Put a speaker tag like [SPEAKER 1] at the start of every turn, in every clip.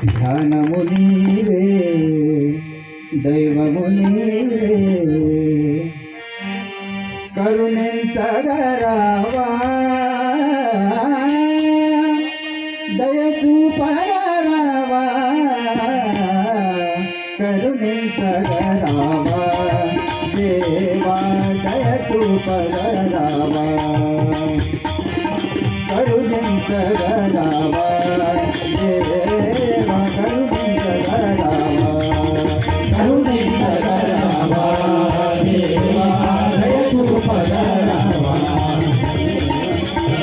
[SPEAKER 1] ధ్యానము నీవే దైవము నీవే కరుణించగరావా దయ చూపగరావా కరుణించగరావా దేవా దయ చూపగరావా కరుణించగరావా దేవా కరుణించగరావా కరుణించగరావా దేవా దయ చూపగరావా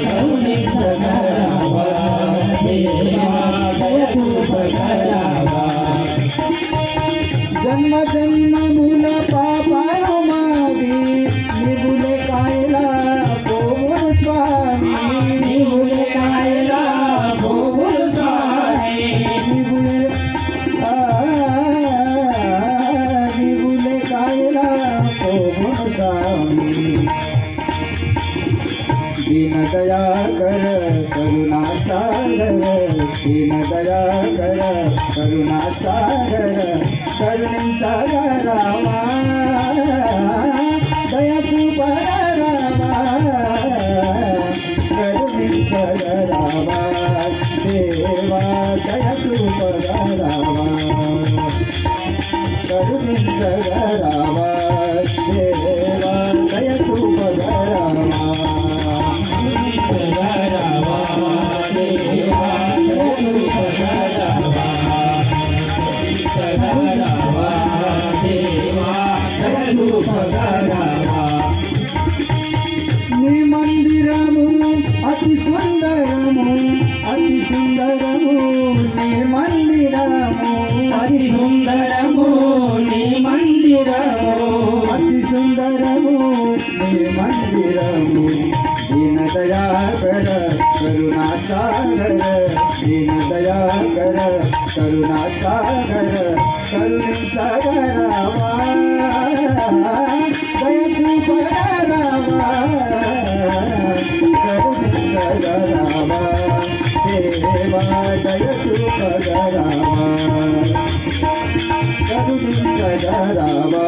[SPEAKER 1] కరుణించగరావా దేవా దయ చూపగరావా జన్మ జన్మముల పాపాలు మావి నిబులే కాయలా పోవును స్వామి నిబులే కాయలా పోవును స్వామి నిబులే కాయలా పోవును స్వామి दीन दयाकर करुणा सागर दीन दयाकर करुणा सागर करुणिंचगरावा दया చూపగరావా करुणिंचगरावा देवा दया చూపగరావా करुणिंचगरावा देवा दया చూపగరావా నీ మందిరము అతి సుందరము అతి సుందరము నీ మందిరము అతి సుందరము నీ మందిరము అతి సుందరము నీ మందిరము दीन दयाकर करुणा सागर दीन दयाकर करुणा सागर करुणिंचगरावा दया చూపగరావా करुणिंचगरावा देवा दया చూపగరావా करुणिंचगरावा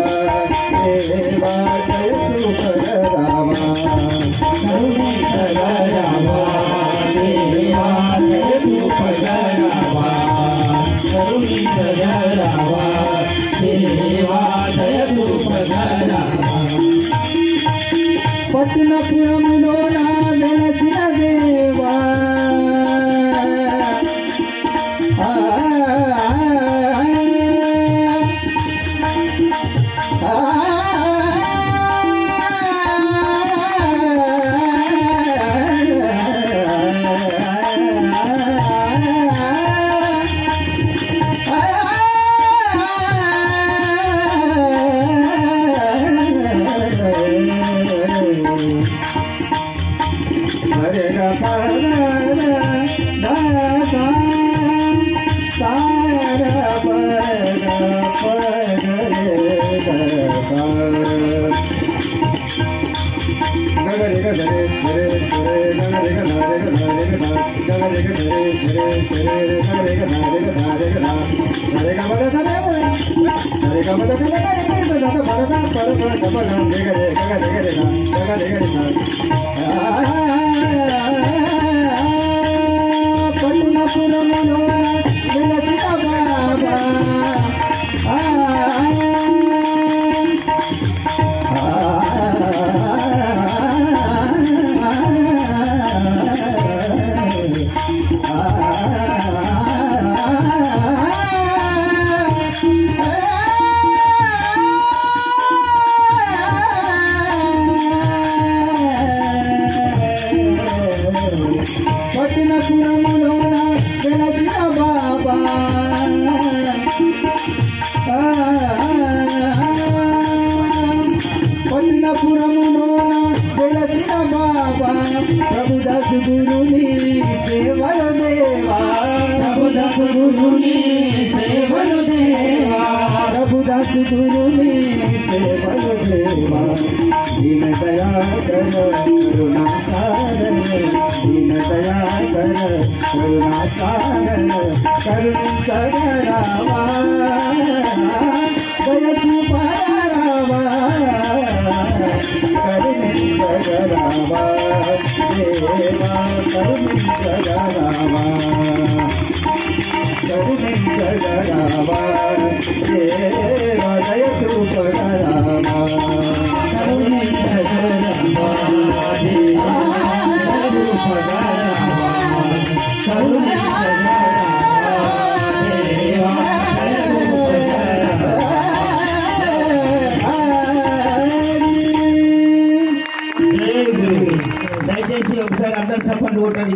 [SPEAKER 1] देवा दया చూపగరావా करुणिंचगरावा देवा दया చూపగరావా करुणिंचगरावा देवा दया చూపగరావా పట్టణపురములోన వెలసిన దేవా ప్రభుదాసు గురుని సేవలు దేవా ప్రభుదాసు గురుని సేవలు దేవా प्रभुदास गुरुनी सेवक देवा दीन दया कर करुणा सागर दीन दया कर करुणा सागर करुणी करावा दयाची परावा करुणी करावा देवा करुणी करावा करुणी करावा देवा दयाची परावा करुणी करावा देवा दयाची परावा करुणी करावा देवा
[SPEAKER 2] దయచేసి ఒకసారి అందరు చప్పట్లు కొట్టండి.